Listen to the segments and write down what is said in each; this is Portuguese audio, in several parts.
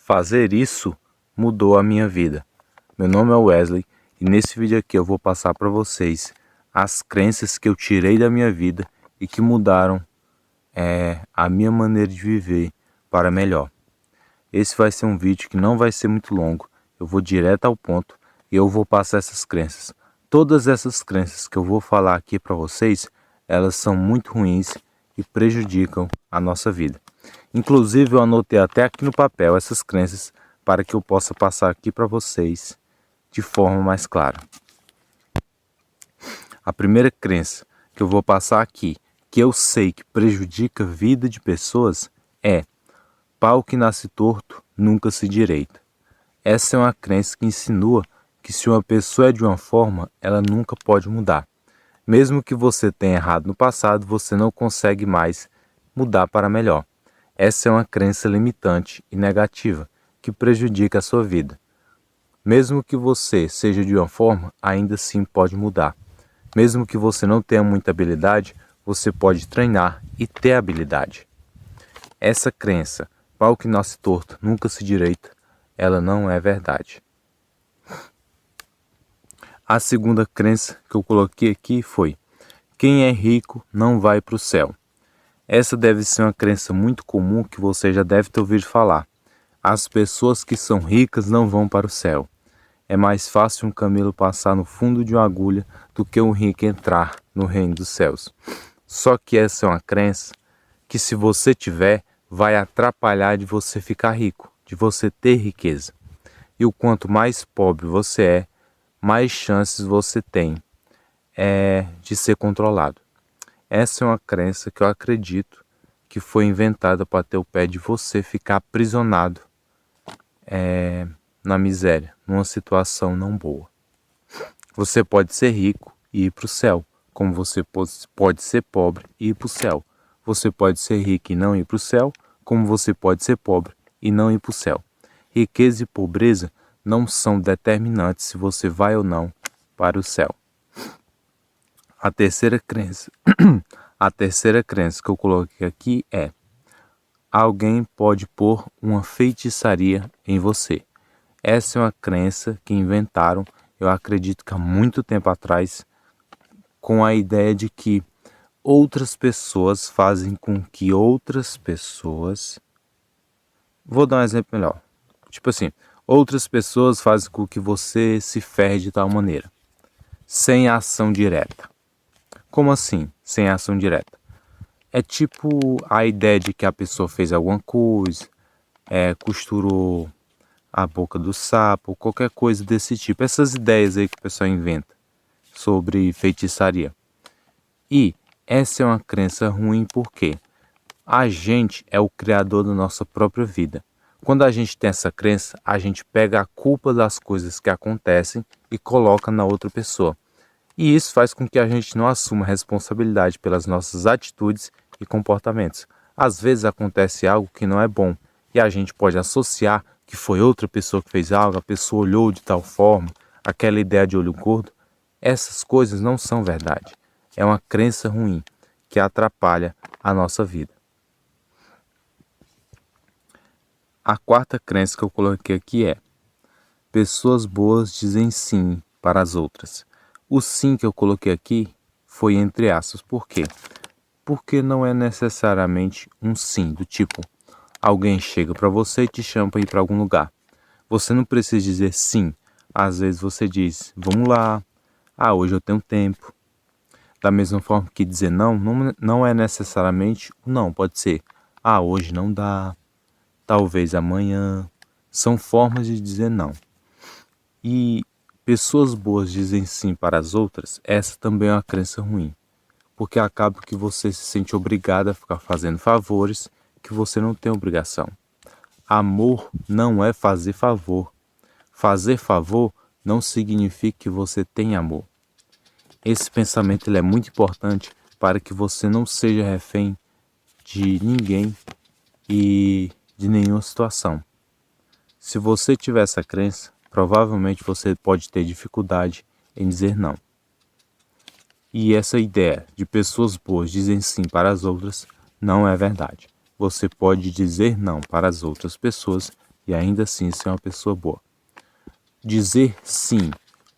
Fazer isso mudou a minha vida. Meu nome é Wesley e nesse vídeo aqui eu vou passar para vocês as crenças que eu tirei da minha vida e que mudaram a minha maneira de viver para melhor. Esse vai ser um vídeo que não vai ser muito longo, eu vou direto ao ponto e eu vou passar essas crenças. Todas essas crenças que eu vou falar aqui para vocês, elas são muito ruins e prejudicam a nossa vida. Inclusive eu anotei até aqui no papel essas crenças para que eu possa passar aqui para vocês de forma mais clara. A primeira crença que eu vou passar aqui, que eu sei que prejudica a vida de pessoas, é: pau que nasce torto nunca se direita. Essa é uma crença que insinua que se uma pessoa é de uma forma, ela nunca pode mudar. Mesmo que você tenha errado no passado, você não consegue mais mudar para melhor. Essa é uma crença limitante e negativa que prejudica a sua vida. Mesmo que você seja de uma forma, ainda assim pode mudar. Mesmo que você não tenha muita habilidade, você pode treinar e ter habilidade. Essa crença, pau que nasce torto nunca se direita, ela não é verdade. A segunda crença que eu coloquei aqui foi: quem é rico não vai para o céu. Essa deve ser uma crença muito comum que você já deve ter ouvido falar. As pessoas que são ricas não vão para o céu. É mais fácil um camelo passar no fundo de uma agulha do que um rico entrar no reino dos céus. Só que essa é uma crença que, se você tiver, vai atrapalhar de você ficar rico, de você ter riqueza. E o quanto mais pobre você é, mais chances você tem de ser controlado. Essa é uma crença que eu acredito que foi inventada para ter o pé de você ficar aprisionado na miséria, numa situação não boa. Você pode ser rico e ir para o céu, como você pode ser pobre e ir para o céu. Você pode ser rico e não ir para o céu, como você pode ser pobre e não ir para o céu. Riqueza e pobreza não são determinantes se você vai ou não para o céu. A terceira crença que eu coloquei aqui é: alguém pode pôr uma feitiçaria em você. Essa é uma crença que inventaram, eu acredito que há muito tempo atrás, com a ideia de que outras pessoas fazem com que outras pessoas... Vou dar um exemplo melhor. Tipo assim, outras pessoas fazem com que você se ferre de tal maneira, sem ação direta. Como assim, sem ação direta? É tipo a ideia de que a pessoa fez alguma coisa, costurou a boca do sapo, qualquer coisa desse tipo. Essas ideias aí que o pessoal inventa sobre feitiçaria. E essa é uma crença ruim porque a gente é o criador da nossa própria vida. Quando a gente tem essa crença, a gente pega a culpa das coisas que acontecem e coloca na outra pessoa. E isso faz com que a gente não assuma responsabilidade pelas nossas atitudes e comportamentos. Às vezes acontece algo que não é bom e a gente pode associar que foi outra pessoa que fez algo, a pessoa olhou de tal forma, aquela ideia de olho gordo. Essas coisas não são verdade. É uma crença ruim que atrapalha a nossa vida. A quarta crença que eu coloquei aqui é: pessoas boas dizem sim para as outras. O sim que eu coloquei aqui foi entre aspas. Por quê? Porque não é necessariamente um sim, do tipo, alguém chega para você e te chama para ir para algum lugar. Você não precisa dizer sim. Às vezes você diz: vamos lá, hoje eu tenho tempo. Da mesma forma que dizer não é necessariamente um não. Pode ser: hoje não dá, talvez amanhã. São formas de dizer não. E pessoas boas dizem sim para as outras, essa também é uma crença ruim. Porque acaba que você se sente obrigado a ficar fazendo favores que você não tem obrigação. Amor não é fazer favor. Fazer favor não significa que você tem amor. Esse pensamento ele é muito importante para que você não seja refém de ninguém e de nenhuma situação. Se você tiver essa crença, provavelmente você pode ter dificuldade em dizer não. E essa ideia de pessoas boas dizem sim para as outras não é verdade. Você pode dizer não para as outras pessoas, e ainda assim ser uma pessoa boa. Dizer sim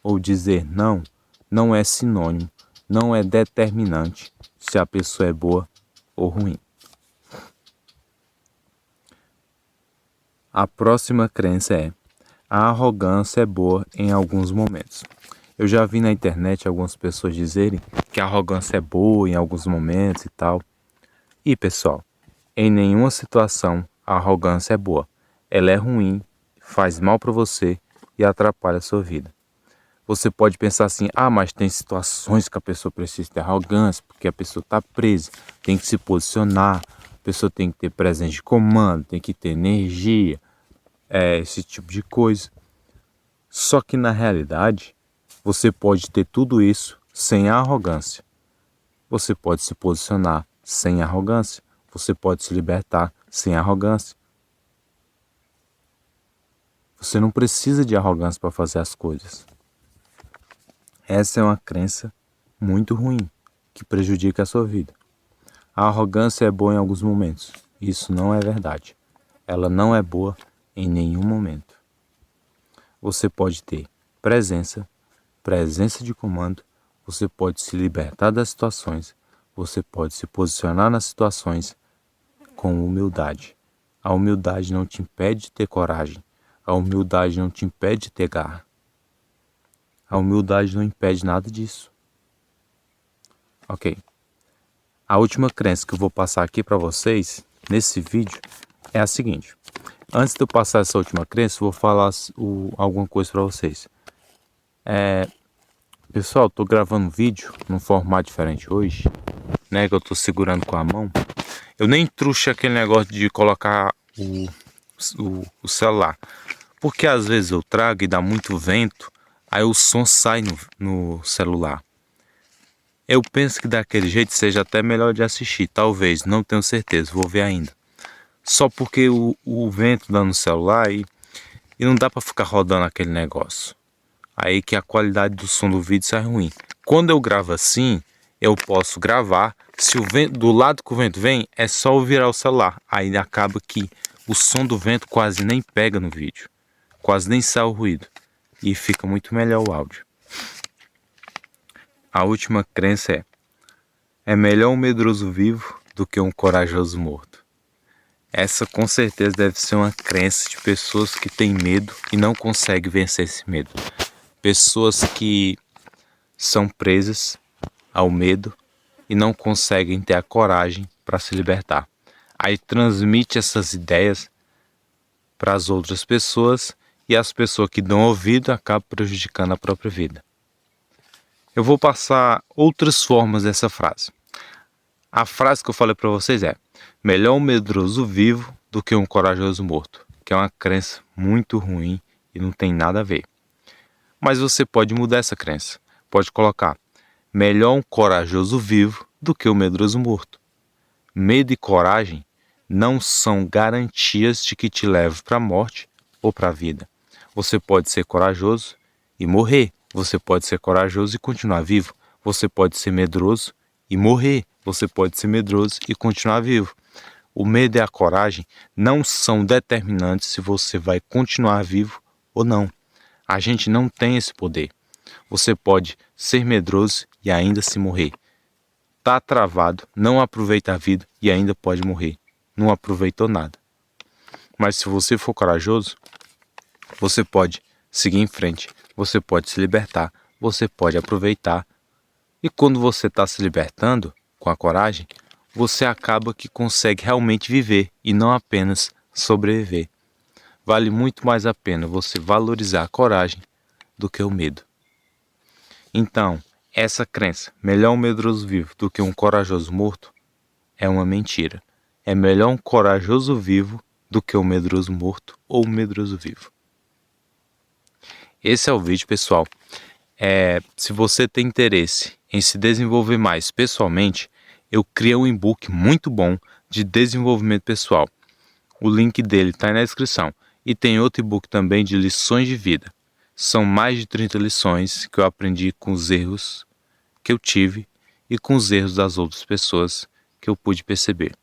ou dizer não não é sinônimo, não é determinante se a pessoa é boa ou ruim. A próxima crença é: a arrogância é boa em alguns momentos. Eu já vi na internet algumas pessoas dizerem que a arrogância é boa em alguns momentos e tal. E pessoal, em nenhuma situação a arrogância é boa. Ela é ruim, faz mal para você e atrapalha a sua vida. Você pode pensar assim: ah, mas tem situações que a pessoa precisa ter arrogância, porque a pessoa está presa, tem que se posicionar, a pessoa tem que ter presença de comando, tem que ter energia, esse tipo de coisa. Só que na realidade, você pode ter tudo isso sem a arrogância. Você pode se posicionar sem arrogância. Você pode se libertar sem arrogância. Você não precisa de arrogância para fazer as coisas. Essa é uma crença muito ruim, que prejudica a sua vida. A arrogância é boa em alguns momentos. Isso não é verdade. Ela não é boa em nenhum momento. Você pode ter presença de comando, você pode se libertar das situações, você pode se posicionar nas situações com humildade. A humildade não te impede de ter coragem, a humildade não te impede de ter garra. A humildade não impede nada disso. Ok. A última crença que eu vou passar aqui para vocês, nesse vídeo, é a seguinte. Antes de eu passar essa última crença, eu vou falar alguma coisa para vocês. Pessoal, estou gravando um vídeo num formato diferente hoje, né? Que eu estou segurando com a mão. Eu nem trouxe aquele negócio de colocar o celular. Porque às vezes eu trago e dá muito vento, aí o som sai no celular. Eu penso que daquele jeito seja até melhor de assistir, talvez, não tenho certeza, vou ver ainda. Só porque o vento dá no celular e não dá para ficar rodando aquele negócio. Aí que a qualidade do som do vídeo sai ruim. Quando eu gravo assim, eu posso gravar. Se o vento, do lado que o vento vem, é só eu virar o celular. Aí acaba que o som do vento quase nem pega no vídeo. Quase nem sai o ruído. E fica muito melhor o áudio. A última crença é melhor um medroso vivo do que um corajoso morto. Essa com certeza deve ser uma crença de pessoas que têm medo e não conseguem vencer esse medo. Pessoas que são presas ao medo e não conseguem ter a coragem para se libertar. Aí transmite essas ideias para as outras pessoas e as pessoas que dão ouvido acabam prejudicando a própria vida. Eu vou passar outras formas dessa frase. A frase que eu falei para vocês é: melhor um medroso vivo do que um corajoso morto, que é uma crença muito ruim e não tem nada a ver. Mas você pode mudar essa crença. Pode colocar: melhor um corajoso vivo do que um medroso morto. Medo e coragem não são garantias de que te leve para a morte ou para a vida. Você pode ser corajoso e morrer. Você pode ser corajoso e continuar vivo. Você pode ser medroso e morrer. Você pode ser medroso e continuar vivo. O medo e a coragem não são determinantes se você vai continuar vivo ou não. A gente não tem esse poder. Você pode ser medroso e ainda se morrer. Tá travado, não aproveita a vida e ainda pode morrer. Não aproveitou nada. Mas se você for corajoso, você pode seguir em frente, você pode se libertar, você pode aproveitar. E quando você está se libertando com a coragem, você acaba que consegue realmente viver e não apenas sobreviver. Vale muito mais a pena você valorizar a coragem do que o medo. Então, essa crença, melhor um medroso vivo do que um corajoso morto, é uma mentira. É melhor um corajoso vivo do que um medroso morto ou um medroso vivo. Esse é o vídeo, pessoal. Se você tem interesse em se desenvolver mais pessoalmente, eu criei um e-book muito bom de desenvolvimento pessoal. O link dele está aí na descrição. E tem outro e-book também de lições de vida. São mais de 30 lições que eu aprendi com os erros que eu tive e com os erros das outras pessoas que eu pude perceber.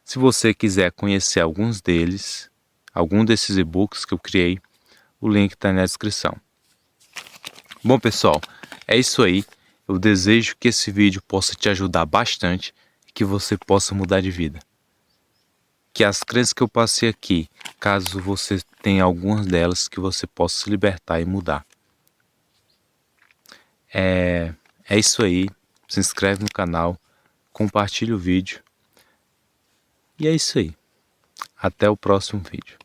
Se você quiser conhecer alguns deles, algum desses e-books que eu criei, o link está na descrição. Bom, pessoal, é isso aí. Eu desejo que esse vídeo possa te ajudar bastante e que você possa mudar de vida. Que as crenças que eu passei aqui, caso você tenha algumas delas, que você possa se libertar e mudar. É isso aí. Se inscreve no canal, compartilha o vídeo. E é isso aí. Até o próximo vídeo.